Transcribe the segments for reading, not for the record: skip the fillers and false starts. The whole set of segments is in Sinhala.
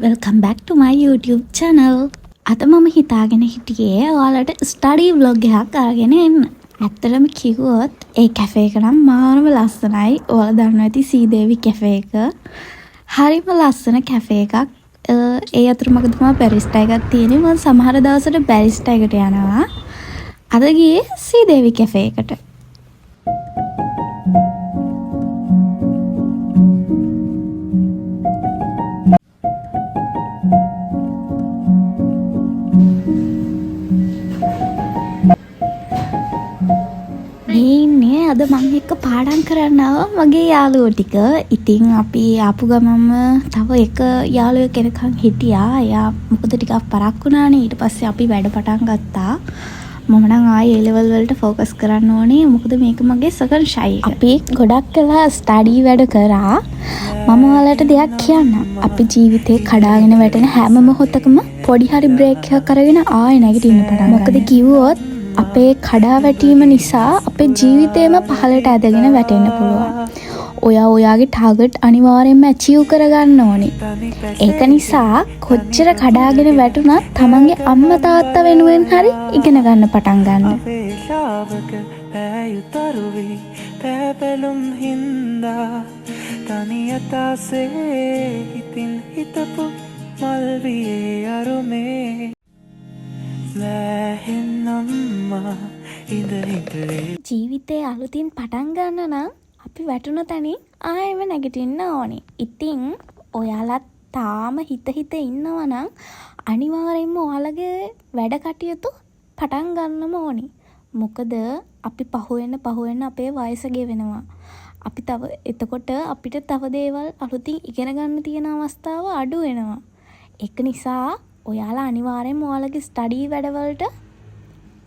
Welcome back to my YouTube channel. අද මම හිතාගෙන හිටියේ ඔයාලට ස්ටඩි vlog එකක් අරගෙන එන්න. ඇත්තටම කිව්වොත් ඒ කැෆේ එක නම් මාරම ලස්සනයි. ඔයාලා දන්නවා ඇති සීදේවි කැෆේ එක. හරිම ලස්සන කැෆේ එකක්. ඒ අතරමඟ තමයි බැරිස්ටා එකක් තියෙන්නේ. මම සමහර දවසට බැරිස්ටා එකට යනවා. අද ගියේ සීදේවි කැෆේ එකට. අද මම එක්ක පාඩම් කරන්න මගේ යාළුවෝ ටික. ඉතින් අපි ආපු ගමම තව එක යාළුවෙක් එනකන් හිටියා. එයා මොකද ටිකක් පරක් වුණානේ. ඊට පස්සේ අපි වැඩ පටන් ගත්තා. මම නම් ආයේ A level වලට ફોකස් කරන්න ඕනේ. මොකද මේක මගේ සෙකන්ඩ් ෂයි එක. අපි ගොඩක් කළා ස්ටඩි වැඩ කරා. මම ඔයාලට දෙයක් කියන්නම්. අපි ජීවිතේ කඩාගෙන වැටෙන හැම මොහොතකම පොඩි හරි බ්‍රේක් එකක් අරගෙන ආයෙ නැගිටින්න පටන් ගන්නවා. මොකද කිව්වොත් අපේ කඩාවැටීම නිසා අපේ ජීවිතේම පහළට ඇදගෙන වැටෙන්න පුළුවන්. ඔයාගේ ටාගට් අනිවාර්යෙන්ම ඇචීව් කරගන්න ඕනේ. ඒක නිසා කොච්චර කඩාගෙන වැටුණත් තමන්ගේ අම්මා තාත්තා වෙනුවෙන් හරි ඉගෙන ගන්න පටන් ගන්න. ජීවිතේ අලුතින් පටන් ගන්න නම් අපි වැටුණ තැනින් ආයෙම නැගිටින්න ඕනේ. ඉතින් ඔයාලත් තාම හිත ඉන්නවා නම් අනිවාර්යෙන්ම ඔයාලගේ වැඩ කටයුතු පටන් ගන්නම ඕනේ. මොකද අපි පහුවෙන්න අපේ වයස ගෙවෙනවා. අපි එතකොට අපිට තව දේවල් අලුතින් ඉගෙන ගන්න තියෙන අවස්ථාව අඩු වෙනවා. ඒක නිසා ඔයාලා අනිවාර්යෙන්ම ඔයාලගේ ස්ටඩි වැඩවලට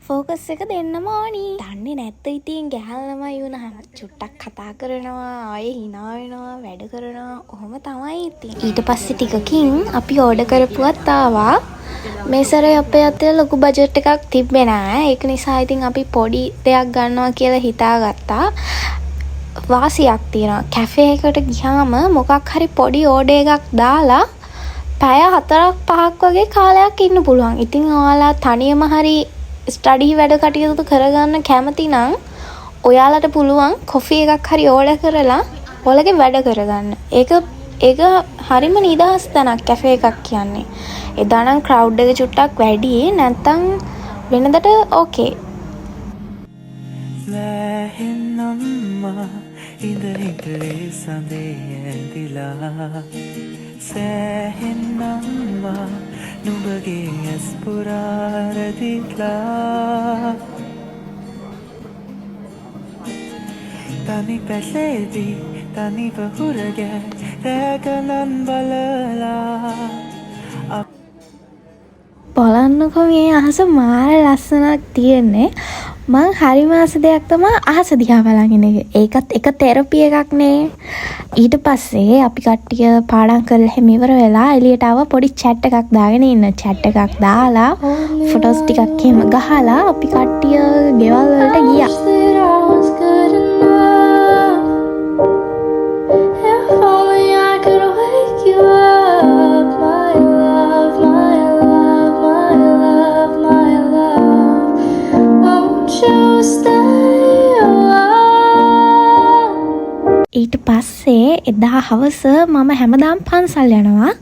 ෆෝකස් එක දෙන්නම ඕනි. දන්නේ නැත්නම් ඉතින් ගැහැල් ළමයි වුණාම චුට්ටක් කතා කරනවා, ආයේ hina වෙනවා, වැඩ කරනවා. ඔහොම තමයි ඉතින්. ඊට පස්සේ ටිකකින් අපි ඕඩර් කරපුවත් ආවා. මේ සැරේ අපේ අතේ ලොකු බජට් එකක් තිබ්බේ නෑ. ඒක නිසා ඉතින් අපි පොඩි දෙයක් ගන්නවා කියලා හිතාගත්තා. වාසියක් තියෙනවා. කැෆේ එකට ගියාම මොකක් හරි පොඩි ඕඩර් එකක් දාලා පැය 4-5ක් වගේ කාලයක් ඉන්න පුළුවන්. ඉතින් ඔයාලා තනියම හරි ස්ටඩි වැඩ කටයුතු කරගන්න කැමති නම් ඔයාලට පුළුවන් කොෆි එකක් හරි ඕඩර් කරලා ඔයාලගේ වැඩ කරගන්න. ඒක හරිම නිදහස් තැනක් කැෆේ එකක් කියන්නේ. එදා නම් ක්‍රවුඩ් එක චුට්ටක් වැඩි. නැත්තම් වෙනදට ඕකේ. නුඹගේ ඇස් පුරාරදිලා තනි පැසේදී තනිව හුරගෑ රැකනන් බලලා බලන්නකො මේ අහස මාර ලස්සනක් තියෙන්නේ. මං හරිම ආස දෙයක් තමයි අහස දිහා බලගෙන එක. ඒකත් එක තෙරපි එකක් නේ. ඊට පස්සේ අපි කට්ටිය පාඩම් කරලා හැම ඉවර වෙලා එළියට ආව පොඩි chat එකක් දාගෙන ඉන්න. chat එකක් දාලා ෆොටෝස් ටිකක් එහෙම ගහලා අපි කට්ටිය ගෙවල් වලට ගියා. ඊට පස්සේ එදා හවස මම හැමදාම පන්සල් යනවා.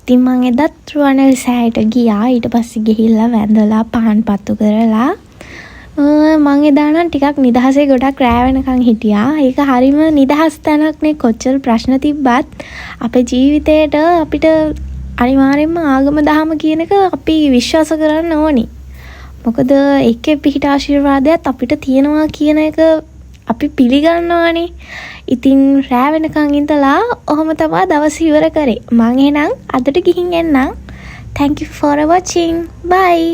ඉතින් මං එදත් රුවන්වැලි සෑයට ගියා. ඊට පස්සේ ගිහිල්ලා වැඳලා පහන් පත්තු කරලා මං එදා නම් ටිකක් නිදහසේ ගොඩක් රෑ වෙනකන් හිටියා. ඒක හරිම නිදහස් තැනක් නේ. කොච්චර ප්‍රශ්න තිබ්බත් අපේ ජීවිතේට අපිට අනිවාර්යෙන්ම ආගම දහම කියන එක අපි විශ්වාස කරන්න ඕනි. මොකද ඒකේ පිහිට ආශිර්වාදයක් අපිට තියෙනවා කියන එක අපි පිළිගන්නවානේ. ඉතින් රෑ වෙනකන් ඉඳලා ඔහොම තමයි දවස් ඉවර කරේ. මං එහෙනම් අදට ගිහින් එන්නම්. Thank you for watching. Bye.